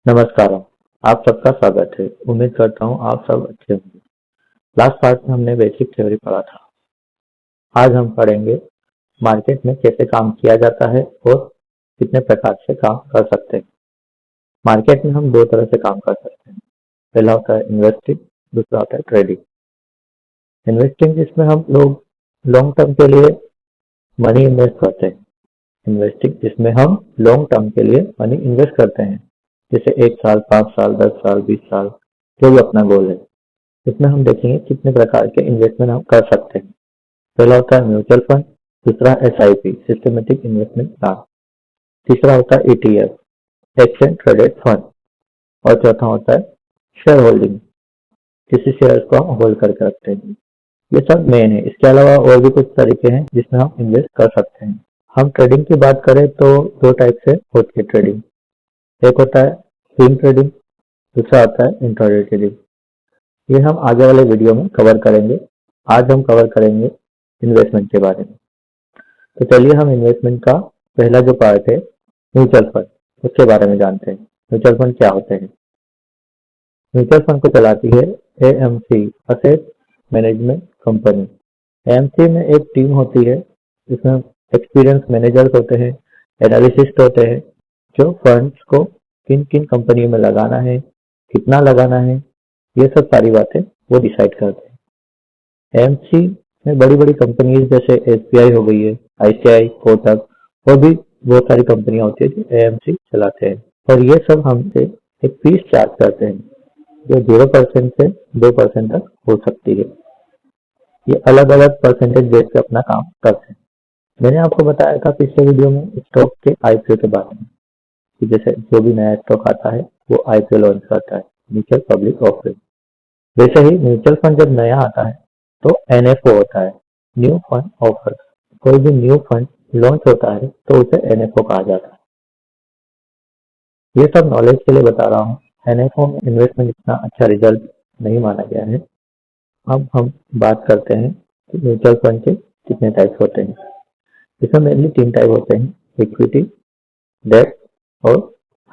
नमस्कार। आप सबका स्वागत है। उम्मीद करता हूँ आप सब अच्छे होंगे। लास्ट पार्ट में हमने बेसिक थ्योरी पढ़ा था। आज हम पढ़ेंगे मार्केट में कैसे काम किया जाता है और कितने प्रकार से काम कर सकते हैं। मार्केट में हम दो तरह से काम कर सकते हैं। पहला होता है इन्वेस्टिंग, दूसरा होता है ट्रेडिंग। इन्वेस्टिंग जिसमें हम लोग लॉन्ग टर्म के लिए मनी इन्वेस्ट करते हैं। इन्वेस्टिंग जिसमें हम लॉन्ग टर्म के लिए मनी इन्वेस्ट करते हैं, जैसे 1 साल, 5 साल, 10 साल, 20 साल, जो भी अपना गोल है। इसमें हम देखेंगे कितने प्रकार के इन्वेस्टमेंट हम कर सकते हैं। पहला होता है म्यूचुअल फंड, दूसरा SIP सिस्टमेटिक इन्वेस्टमेंट प्लान, तीसरा होता है ETF एक्सचेंज ट्रेडेड फंड, और चौथा होता है शेयर होल्डिंग, किसी शेयर को हम होल्ड करके रखते हैं। ये सब मेन है। इसके अलावा और भी कुछ तरीके हैं जिसमें हम इन्वेस्ट कर सकते हैं। हम ट्रेडिंग की बात करें तो दो टाइप से होती है ट्रेडिंग। एक होता है स्विंग ट्रेडिंग, दूसरा होता है इंट्राडे ट्रेडिंग। ये हम आगे वाले वीडियो में कवर करेंगे। आज हम कवर करेंगे इन्वेस्टमेंट के बारे में। तो चलिए हम इन्वेस्टमेंट का पहला जो पार्ट है म्यूचुअल फंड, उसके बारे में जानते हैं। म्यूचुअल फंड क्या होते हैं? म्यूचुअल फंड को चलाती है AMC asset management company. AMC में एक टीम होती है जिसमें एक्सपीरियंस मैनेजर्स होते हैं, एनालिसिस्ट होते हैं, जो फंड्स को किन किन कंपनियों में लगाना है, कितना लगाना है, ये सब सारी बातें वो डिसाइड करते हैं। AMC में बड़ी बड़ी कंपनीज जैसे SBI हो गई है, ICICI, कोटक, और भी बहुत सारी कंपनियां होती है जो AMC चलाते हैं। और ये सब हमसे एक फीस चार्ज करते हैं जो 0% से 2% तक हो सकती है। ये अलग अलग परसेंटेज बेस पे अपना काम करते हैं। मैंने आपको बताया था पिछले वीडियो में स्टॉक के IPO के बारे में, कि जैसे जो भी नया स्टॉक आता है वो IPO लॉन्च करता है, म्यूचुअल पब्लिक ऑफरिंग। वैसे ही म्यूचुअल फंड जब नया आता है तो NFO होता है, न्यू फंड ऑफर। कोई भी न्यू फंड लॉन्च होता है तो उसे NFO कहा जाता है। ये सब नॉलेज के लिए बता रहा हूँ। NFO में इन्वेस्टमेंट इतना अच्छा रिजल्ट नहीं माना गया है। अब हम बात करते हैं कि म्यूचुअल फंड के कितने टाइप्स होते हैं। इसमें मेनली 3 टाइप होते हैं, इक्विटी, डेट और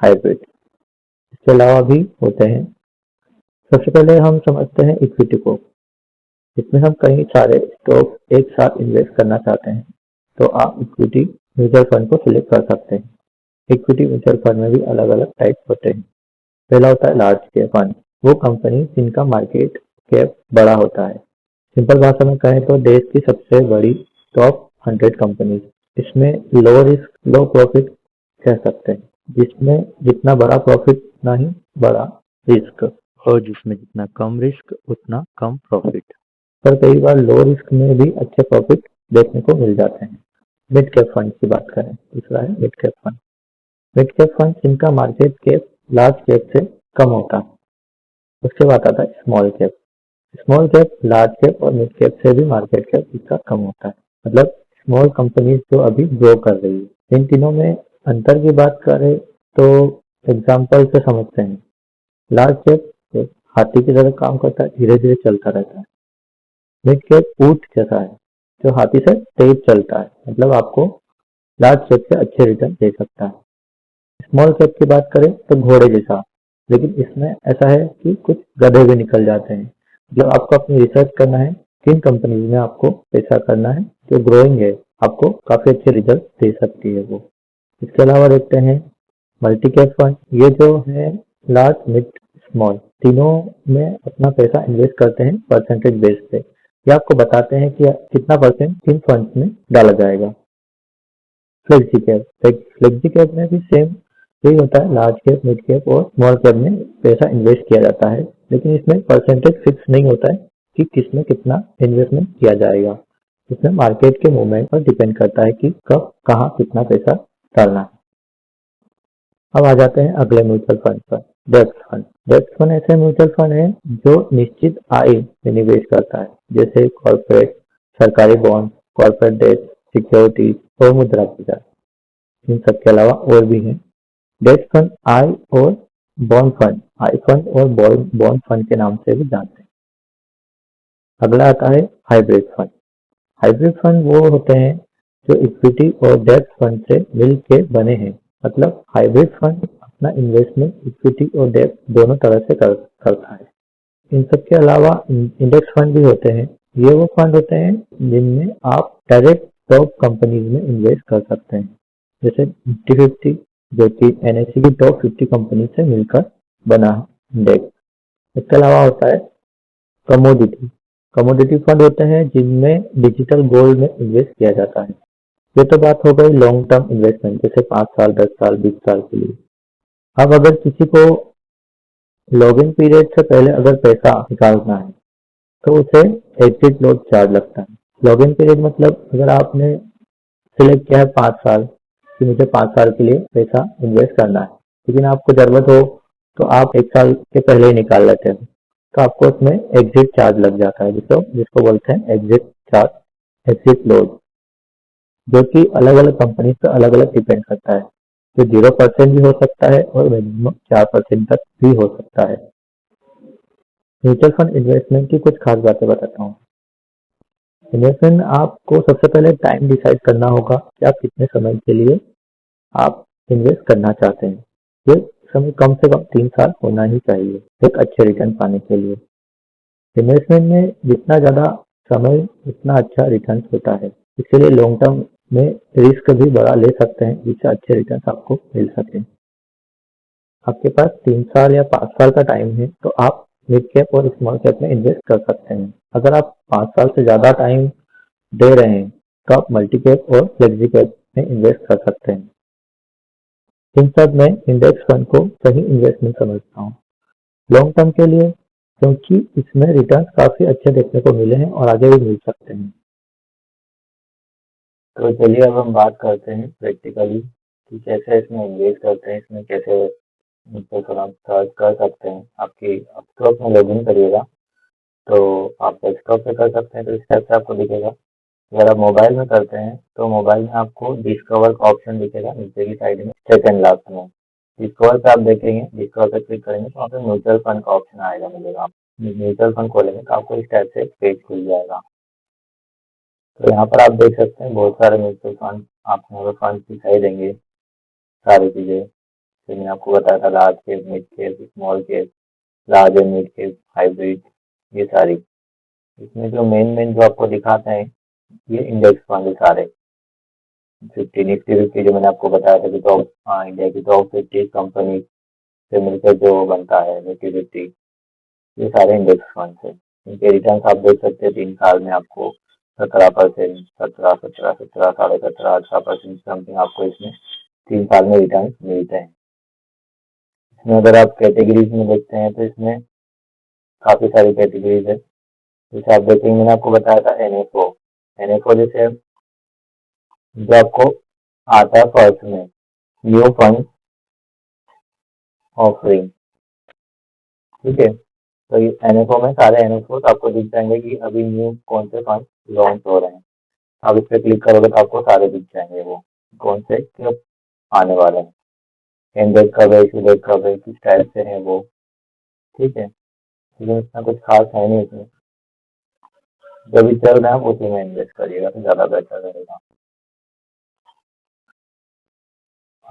हाइब्रिड। इसके अलावा भी होते हैं। सबसे पहले हम समझते हैं इक्विटी को। इसमें हम कई सारे स्टॉक एक साथ इन्वेस्ट करना चाहते हैं तो आप इक्विटी म्यूचुअल फंड को सिलेक्ट कर सकते हैं। इक्विटी म्यूचुअल फंड में भी अलग अलग टाइप होते हैं। पहला होता है लार्ज कैप फंड, वो कंपनी जिनका मार्केट कैप बड़ा होता है। सिंपल भाषा में कहें तो देश की सबसे बड़ी टॉप 100 कंपनीज। इसमें लो रिस्क लो प्रॉफिट कह सकते हैं, जिसमें जितना बड़ा प्रॉफिट उतना ही बड़ा रिस्क, और जिसमें जितना कम रिस्क उतना कम प्रॉफिट। पर कई बार लो रिस्क में भी अच्छे प्रॉफिट देखने को मिल जाते हैं। मिड कैप फंड की बात करें, दूसरा है mid cap fund. Mid cap fund जिनका मार्केट कैप लार्ज कैप से कम होता है। उसके बाद आता है small cap. Small cap, large cap और मिड कैप से भी मार्केट कैप इसका कम होता है, मतलब स्मॉल कंपनीज जो अभी ग्रो कर रही है। इन तीनों में अंतर की बात करें तो एग्जाम्पल से समझते हैं। लार्ज कैप एक हाथी की तरह काम करता है, धीरे धीरे चलता रहता है। मिड कैप ऊंट जैसा है जो हाथी से तेज चलता है, मतलब आपको लार्ज कैप से अच्छे रिटर्न दे सकता है। स्मॉल कैप की बात करें तो घोड़े जैसा, लेकिन इसमें ऐसा है कि कुछ गधे भी निकल जाते हैं। मतलब आपको अपनी रिसर्च करना है किन कंपनीज में आपको पैसा करना है जो ग्रोइंग है, आपको काफी अच्छे रिजल्ट दे सकती है वो। इसके अलावा देखते हैं मल्टी कैप फंड। ये जो है लार्ज, मिड, स्मॉल तीनों में अपना पैसा इन्वेस्ट करते हैं परसेंटेज बेस पे। ये आपको बताते हैं कि कितना परसेंट किन फंड्स में डाला जाएगा। फ्लेक्सी कैप, फ्लेक्सी कैप में भी सेम यही होता है। लार्ज कैप, मिड कैप और स्मॉल कैप में पैसा इन्वेस्ट किया जाता है, लेकिन इसमें परसेंटेज फिक्स नहीं होता है कि किसमें कितना इन्वेस्टमेंट किया जाएगा। इसमें मार्केट के मूवमेंट पर डिपेंड करता है कि कब कहाँ कितना पैसा डालना है। अब आ जाते हैं अगले म्यूचुअल फंड पर, डेब्ट फंड। डेब्ट फंड ऐसे म्यूचुअल फंड है जो निश्चित आय में निवेश करता है, जैसे कॉर्पोरेट, सरकारी बॉन्ड, कॉर्पोरेट डेट, सिक्योरिटीज और मुद्रा बाजार। इन सब के अलावा और भी हैं। डेट फंड आय और बॉन्ड फंड, आई फंड और बॉन्ड फंड के नाम से भी जानते हैं। अगला आता है हाइब्रिड फंड। हाइब्रिड फंड वो होते हैं जो इक्विटी और डेट फंड से मिल के बने हैं। मतलब हाइब्रिड फंड अपना इन्वेस्टमेंट इक्विटी और डेट दोनों तरह से करता है। इन सब के अलावा इंडेक्स फंड भी होते हैं। ये वो फंड होते हैं जिनमें आप डायरेक्ट टॉप कंपनीज में इन्वेस्ट कर सकते हैं, जैसे निफ्टी 50 जो कि NSE की टॉप 50 कंपनी से मिलकर बना इंडेक्स। इसके अलावा होता है कमोडिटी। कमोडिटी फंड होते हैं जिनमें डिजिटल गोल्ड में इन्वेस्ट किया जाता है। ये तो बात हो गई लॉन्ग टर्म इन्वेस्टमेंट, जैसे 5 साल, 10 साल, 20 साल के लिए। अब अगर किसी को लॉगिन पीरियड से पहले अगर पैसा निकालना है तो उसे एग्जिट लोड चार्ज लगता है। लॉगिन पीरियड मतलब अगर आपने सिलेक्ट किया है 5 साल कि मुझे 5 साल के लिए पैसा इन्वेस्ट करना है, लेकिन आपको जरूरत हो तो आप 1 साल के पहले ही निकाल लेते हो, तो आपको उसमें एग्जिट चार्ज लग जाता है, जिसको जिसको बोलते हैं एग्जिट चार्ज, एग्जिट लोड, जो कि अलग अलग कंपनी पर अलग अलग डिपेंड करता है। जो 0% भी हो सकता है और मिनिमम 4% तक भी हो सकता है। म्यूचुअल फंड इन्वेस्टमेंट की कुछ खास बातें बताता हूँ। इन्वेस्टमेंट आपको सबसे पहले टाइम डिसाइड करना होगा कि आप कितने समय के लिए आप इन्वेस्ट करना चाहते हैं। ये समय कम से कम 3 साल होना ही चाहिए एक अच्छे रिटर्न पाने के लिए। इन्वेस्टमेंट में जितना ज्यादा समय उतना अच्छा रिटर्न होता है, इसलिए लॉन्ग टर्म में रिस्क भी बड़ा ले सकते हैं जिससे अच्छे रिटर्न आपको मिल सके। आपके पास 3 साल या 5 साल का टाइम है तो आप मिड कैप और स्मॉल कैप में इन्वेस्ट कर सकते हैं। अगर आप 5 साल से ज्यादा टाइम दे रहे हैं तो आप मल्टी कैप और फ्लेक्सी कैप में इन्वेस्ट कर सकते हैं। इन सब में इंडेक्स फंड को सही इन्वेस्टमेंट समझता हूँ लॉन्ग टर्म के लिए, क्योंकि इसमें रिटर्न काफी अच्छे देखने को मिले हैं और आगे भी मिल सकते हैं। तो चलिए अब हम बात करते हैं प्रैक्टिकली कि कैसे इसमें इन्वेस्ट करते हैं, इसमें कैसे म्यूचुअल फंड सर्च कर सकते हैं। आपकी स्टॉक में लॉगिन करिएगा तो आप डेस्कटॉप पे कर सकते हैं, तो इस टाइप से आपको दिखेगा। अगर आप मोबाइल में करते हैं तो मोबाइल में आपको डिस्कवर का ऑप्शन दिखेगा नीचे की साइड में, सेकंड लास्ट में। डिस्कवर पे आप देखेंगे, डिस्कवर पे क्लिक करेंगे तो वहाँ पे म्यूचुअल फंड का ऑप्शन आएगा, मिलेगा। आप म्यूचुअल फंड खोलेंगे तो आपको इस टाइप से एक पेज खुल जाएगा। तो यहाँ पर आप देख सकते हैं बहुत सारे म्यूचुअल फंड आपको यहाँ पे फंड दिखाई देंगे, सारी चीजें जो मैंने आपको बताया था, large cap, mid cap, small cap, large and mid cap, hybrid, ये सारी। इसमें जो मेन मेन जो आपको दिखाते हैं ये इंडेक्स फंड सारे 50 निफ्टी 50 जो मैंने आपको बताया था कि टॉप, इंडिया की टॉप 50 कंपनी से मिलकर जो बनता है निफ्टी 50, ये सारे इंडेक्स फंड है। इनके रिटर्न आप देख सकते हैं 3 साल में आपको 17%, 17, 17.5, 18% समथिंग आपको इसमें 3 साल में रिटर्न मिलते हैं। इसमें अगर आप कैटेगरीज में देखते हैं तो इसमें काफी सारी कैटेगरीज है। जैसे आप देखेंगे मैंने आपको बताया था एनएफओ जैसे जो आपको आता है फर्स्ट में न्यू फंड ऑफरिंग, ठीक है। तो एनएफओ में सारे एनएफओ आपको दिख जाएंगे कि अभी न्यू कौन से फंड लॉन्च हो रहे हैं। आप इस पर क्लिक करोगे तो आपको सारे दिख जाएंगे वो कौन से कब आने वाले हैं, इंडेक्स कब है, इशू डेट कब है, किस टाइप से है वो, ठीक है। लेकिन इतना कुछ खास है नहीं इसमें, जब भी चल रहा है आप उसी में इन्वेस्ट करिएगा तो ज्यादा बेहतर रहेगा।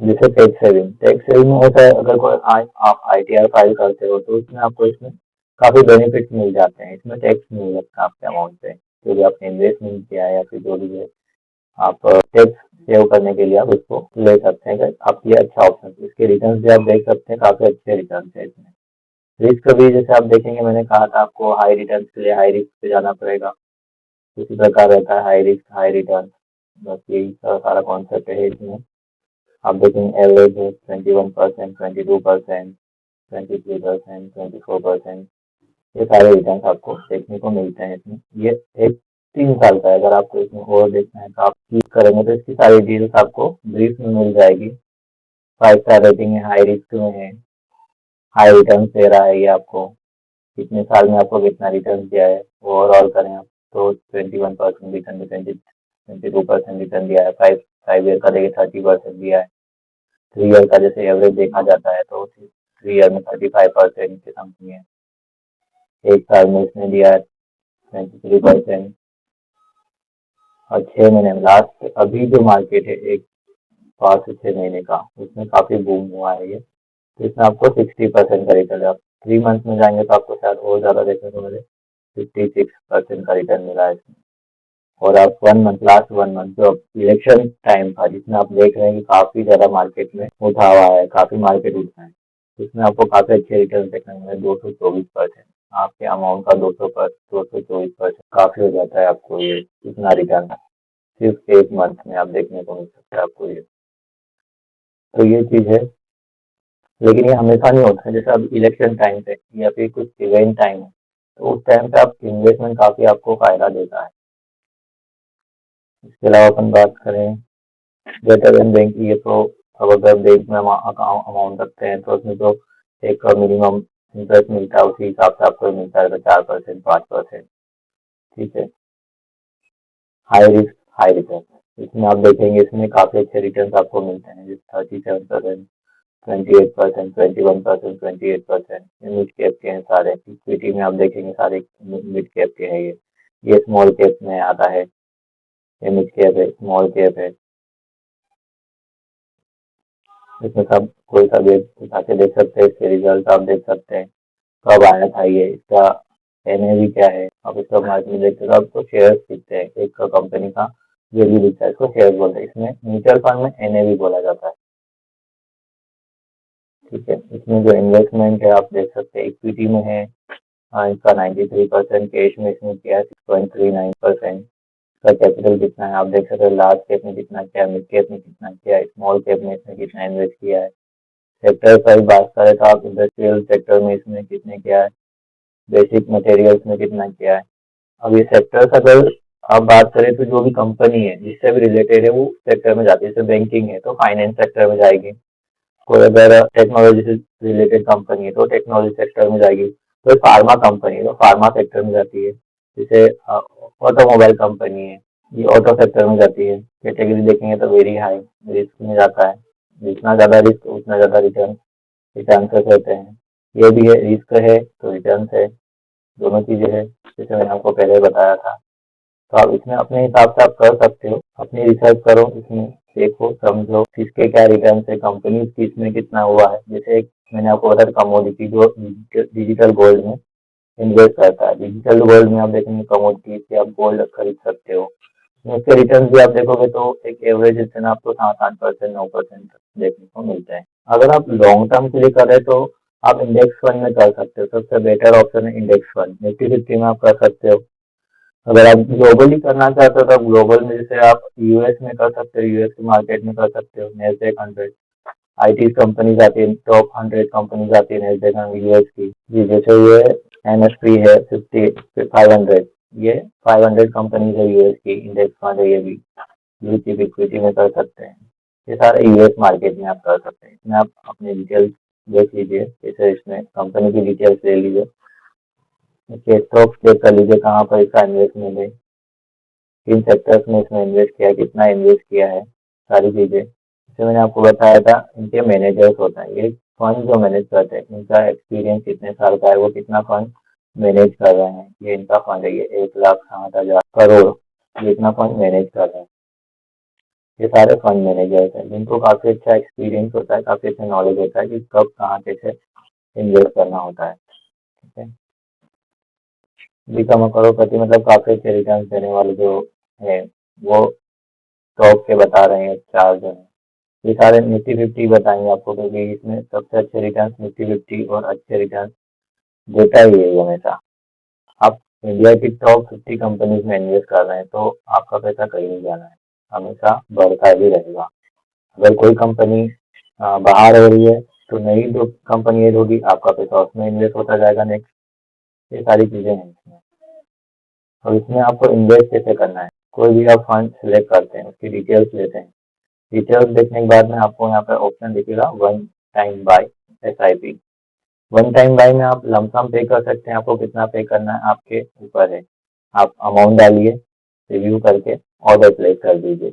जैसे टैक्स सेविंग में होता है, अगर कोई आप ITR फाइल करते हो तो उसमें आपको इसमें काफी बेनिफिट मिल जाते हैं। इसमें टैक्स नहीं लगता आपके अमाउंट पे, जो भी आपने इन्वेस्टमेंट किया है या फिर जो भी है, आप टैक्स सेव करने के लिए आप इसको ले सकते हैं। आप ये अच्छा ऑप्शन है। इसके रिटर्न भी आप देख सकते हैं, काफी अच्छे रिटर्न है इसमें। रिस्क भी जैसे आप देखेंगे, मैंने कहा था आपको हाई रिटर्न के लिए हाई रिस्क पे जाना पड़ेगा, इसी प्रकार रहता है हाई रिस्क हाई रिटर्न, बस यही सारा कॉन्सेप्ट है इसमें। आप देखेंगे एवरेज है 21%, 22%, 23%, 24%, ये सारे रिटर्न आपको देखने को मिलते हैं इसमें। ये एक 3 साल का है। अगर आपको इसमें और देखना है तो आप क्लिक करेंगे तो इसकी सारी डिटेल्स आपको ब्रीफ में मिल जाएगी। 5 स्टार रेटिंग है, हाई रिस्क में है, हाई रिटर्न दे रहा है ये आपको, कितने साल में आपको कितना रिटर्न दिया है। ओवरऑल करें आप तो 21% रिटर्न, 22% रिटर्न दिया है। 5 ईयर का देखिए 30% दिया है। 3 ईयर का जैसे एवरेज देखा जाता है तो 3 ईयर में 35% के समथिंग है। 1 साल में इसने दिया है 23%, और 6 महीने में लास्ट अभी जो मार्केट है एक 5 से 6 महीने का, उसमें काफी बूम हुआ है ये। तो इसमें आपको 60% का रिटर्न है। आप 3 मंथ में जाएंगे तो आपको शायद और ज़्यादा देखने को मिले, 56% का रिटर्न मिला है इसमें। और आप 1 मंथ, लास्ट 1 मंथ जो इलेक्शन टाइम था, जिसमें आप देख रहे हैं कि काफ़ी ज़्यादा मार्केट में उठा हुआ है, काफ़ी मार्केट उठा है, इसमें आपको काफ़ी अच्छे रिटर्न देखने को मिले, 224%। आपके अमाउंट का 224% काफ़ी हो जाता है आपको ये इतना रिटर्न सिर्फ 1 मंथ में आप देखने को मिल सकता है आपको ये। तो ये चीज़ है, लेकिन ये हमेशा नहीं होता है। जैसे अब इलेक्शन टाइम पे या फिर कुछ इवेंट टाइम है, तो उस टाइम पे आप इन्वेस्टमेंट काफ़ी आपको फ़ायदा देता है। इसके अलावा अपन बात करें बेटर देन बैंक की, ये तो अब अगर बैंक में अमाउंट रखते हैं तो उसमें तो एक मिनिमम इंटरेस्ट मिलता है, उसी हिसाब से आपको मिलता है, तो 4%, 5%। ठीक है, हाई रिस्क हाई रिटर्न। इसमें आप देखेंगे इसमें काफ़ी अच्छे रिटर्न आपको मिलते हैं, जैसे 37%, 28%, 21%, 28%। ये मिड कैप के हैं सारे। इक्विटी में आप देखेंगे सारे मिड कैप के हैं ये स्मॉल कैप में आता है, ये मिड कैप है, स्मॉल कैप है। इसमें सब कोई सा भी उठा के देख सकते हैं, इसके रिजल्ट आप देख सकते हैं, कब आया था ये, इसका एनएवी क्या है। आप इसका मार्केट में देखते हो तो आपको शेयर्स दिखते हैं, एक कंपनी का वैल्यू दिखता है, इसको शेयर्स बोलते हैं। इसमें म्यूचुअल फंड में एनएवी बोला जाता है। ठीक है, इसमें जो इन्वेस्टमेंट है आप देख सकते हैं, इक्विटी में है, हाँ, इसका 93%, कैश में इसमें किया है 6.39%। इसका कैपिटल कितना है आप देख सकते हो, लार्ज कैप में कितना किया है, मिड कैप में कितना किया है, स्मॉल कैप में इसमें कितना इन्वेस्ट किया है। सेक्टर का बात करें तो आप इंडस्ट्रियल सेक्टर में इसमें कितने किया है, बेसिक मटेरियल्स में कितना किया है। अब ये सेक्टर्स अगर आप बात करें तो जो भी कंपनी है जिससे भी रिलेटेड है वो सेक्टर में जाती है। जैसे बैंकिंग है तो फाइनेंस सेक्टर में जाएगी, कोई अगर टेक्नोलॉजी से रिलेटेड कंपनी है तो टेक्नोलॉजी सेक्टर में जाएगी, कोई फार्मा कंपनी है तो फार्मा सेक्टर में जाती है। जैसे ऑटोमोबाइल कंपनी है, ये ऑटो सेक्टर में जाती है। कैटेगरी देखेंगे तो वेरी हाई रिस्क में जाता है, जितना ज़्यादा रिस्क उतना ज़्यादा रिटर्न के चांसेस रहते हैं। ये भी है, रिस्क है तो रिटर्न है, दोनों चीज़ें हैं, जैसे मैंने आपको पहले बताया था। तो आप इसमें अपने हिसाब से आप कर सकते हो, अपनी रिसर्च करो, इसमें देखो समझो किसके क्या रिटर्न है, कंपनी की इसमें कितना हुआ है। जैसे एक मैंने आपको बताया कमोडिटी, जो डिजिटल गोल्ड में इन्वेस्ट करता है। डिजिटल गोल्ड में आप देखेंगे कमोडिटी से आप गोल्ड खरीद सकते हो, उसके रिटर्न भी आप देखोगे तो एक एवरेज रिटर्न आपको 7-8%, 9% देखने को मिलते हैं। अगर आप लॉन्ग टर्म के लिए कर रहे तो आप इंडेक्स फंड में कर सकते हो, सबसे बेटर ऑप्शन है इंडेक्स फंड। निफ्टी 50 में आप कर सकते हो। अगर आप ग्लोबली करना चाहते हो तो आप ग्लोबल में जैसे आप यूएस में कर सकते हो, यूएस के मार्केट में कर सकते हो, नेस्डेक 100 आईटी कंपनीज आती है, टॉप 100 कंपनीज आती है नेस्डेक यूएस की जी। जैसे ये एनएसपी है 500, ये 500 कंपनीज है यूएस की, इंडेक्स फंड है ये भी, ब्लू चिप इक्विटी में कर सकते हैं। ये सारे यूएस मार्केट में आप कर सकते हैं। इसमें आप अपनी डिटेल्स देख लीजिए, जैसे इसमें कंपनी की डिटेल्स ले लीजिए, स्टॉक चेक कर लीजिए कहाँ पर इसका इन्वेस्टमेंट है, किन सेक्टर्स में इसमें इन्वेस्ट किया है, कितना इन्वेस्ट किया है, सारी चीज़ें। जैसे मैंने आपको बताया था इनके मैनेजर्स होता है, ये फंड जो मैनेज करते हैं इनका एक्सपीरियंस कितने साल का है, वो कितना फंड मैनेज कर रहे हैं, ये इनका फंड है, ये 1,60,000 करोड़ ये इतना फंड मैनेज कर रहे हैं। ये सारे फंड मैनेजर्स हैं जिनको काफ़ी अच्छा एक्सपीरियंस होता है, काफ़ी अच्छा नॉलेज होता है कि कब कहाँ कैसे इन्वेस्ट करना होता है। ठीक है, बीकम करोड़पति मतलब काफ़ी अच्छे रिटर्न देने वाले जो है वो टॉप के बता रहे हैं चार जो है। ये सारे निफ्टी 50 बताएंगे आपको, क्योंकि इसमें सबसे अच्छे रिटर्न निफ्टी 50 और अच्छे रिटर्न देता ही है हमेशा। आप इंडिया की टॉप 50 कंपनीज में इन्वेस्ट कर रहे हैं तो आपका पैसा कहीं नहीं जाना है, हमेशा बढ़ता ही रहेगा। अगर कोई कंपनी बाहर हो रही है तो नई जो कंपनी ऐड होगी आपका पैसा उसमें इन्वेस्ट होता जाएगा नेक्स्ट। ये सारी चीज़ें हैं इसमें। और इसमें आपको इन्वेस्ट कैसे करना है, कोई भी आप फंड सेलेक्ट करते हैं उसकी डिटेल्स लेते हैं। डिटेल्स देखने के बाद में आपको यहाँ पे ऑप्शन दिखेगा one time buy SIP। One time buy में आप लमसम पे कर सकते हैं, आपको कितना पे करना है आपके ऊपर है। आप अमाउंट डालिए, रिव्यू करके ऑर्डर प्लेस कर दीजिए,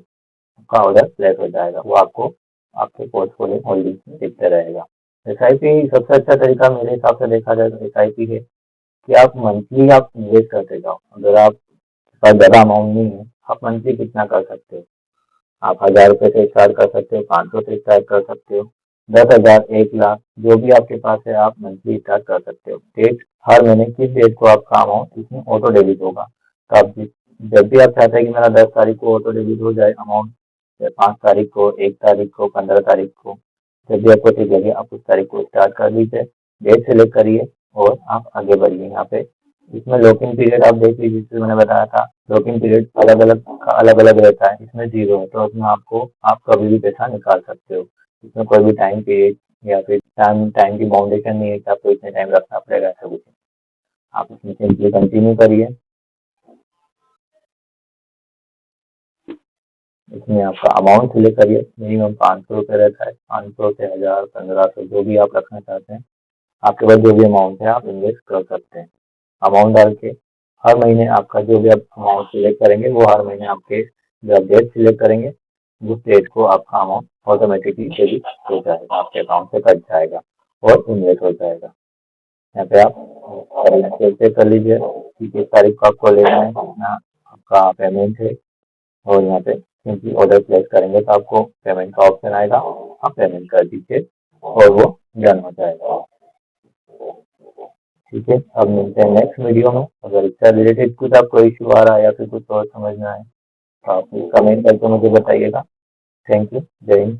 आपका ऑर्डर प्लेस हो जाएगा, वो आपको आपके पोर्टफोलियो होल्डिंग में दिखते रहेगा। SIP सबसे अच्छा तरीका मेरे हिसाब से देखा जाए तो SIP है कि आप मंथली आप इन्वेस्ट करते जाओ। अगर आप पास ज़्यादा अमाउंट नहीं है, आप मंथली कितना कर सकते हो, आप 1,000 रुपये से स्टार्ट कर सकते हो, 500 से स्टार्ट कर सकते हो, 10,000, 1 लाख, जो भी आपके पास है आप मंथली स्टार्ट कर सकते हो। डेट हर महीने किस डेट को आपका अमाउंट इसमें ऑटो डेबिट होगा। तो आप जब भी आप चाहते हैं कि मेरा 10 तारीख को ऑटो डेबिट हो जाए अमाउंट, या 5 तारीख को, 1 तारीख को, 15 तारीख को, जब भी आपको ठीक लगे आप उस तारीख को स्टार्ट कर दीजिए, डेट सेलेक्ट करिए और आप आगे बढ़िए। यहाँ पे इसमें लॉकिंग पीरियड आप देख लीजिए, जिससे मैंने बताया था लॉकिंग पीरियड अलग अलग का अलग अलग रहता है, इसमें 0 है, तो उसमें आपको आप कभी भी पैसा निकाल सकते हो। इसमें कोई भी टाइम पीरियड या फिर टाइम की बाउंडेशन नहीं है कि आपको इतने टाइम रखना पड़ेगा, ऐसा कुछ नहीं। आप इसमें सिंपली कंटिन्यू करिए। इसमें आपका अमाउंट सिलेक्ट करिए, मिनिमम 500 रुपये रहता है, 500 से 1000, 1500, जो भी आप रखना चाहते हैं। आपके पास जो भी अमाउंट है आप इन्वेस्ट कर सकते हैं। अमाउंट डाल के हर महीने आपका जो भी आप अमाउंट सिलेक्ट करेंगे वो हर महीने आपके जब डेट सिलेक्ट करेंगे उस डेट को आपका अमाउंट ऑटोमेटिकली डेबिट हो जाएगा, आपके अकाउंट से कट जाएगा और इन्वेस्ट हो जाएगा। यहाँ पे आप कैसे कर लीजिए कि किस तारीख को आपको लेना है, कितना आपका पेमेंट है, और यहाँ पे सिंपली ऑर्डर प्लेस करेंगे तो आपको पेमेंट का ऑप्शन आएगा, आप पेमेंट कर दीजिए और वो डन हो जाएगा। ठीक है, अब मिलते हैं नेक्स्ट वीडियो में। अगर इससे रिलेटेड कुछ आपको इश्यू आ रहा है या फिर कुछ और समझना है तो आप कमेंट करके मुझे बताइएगा। Thank you. जय हिंद।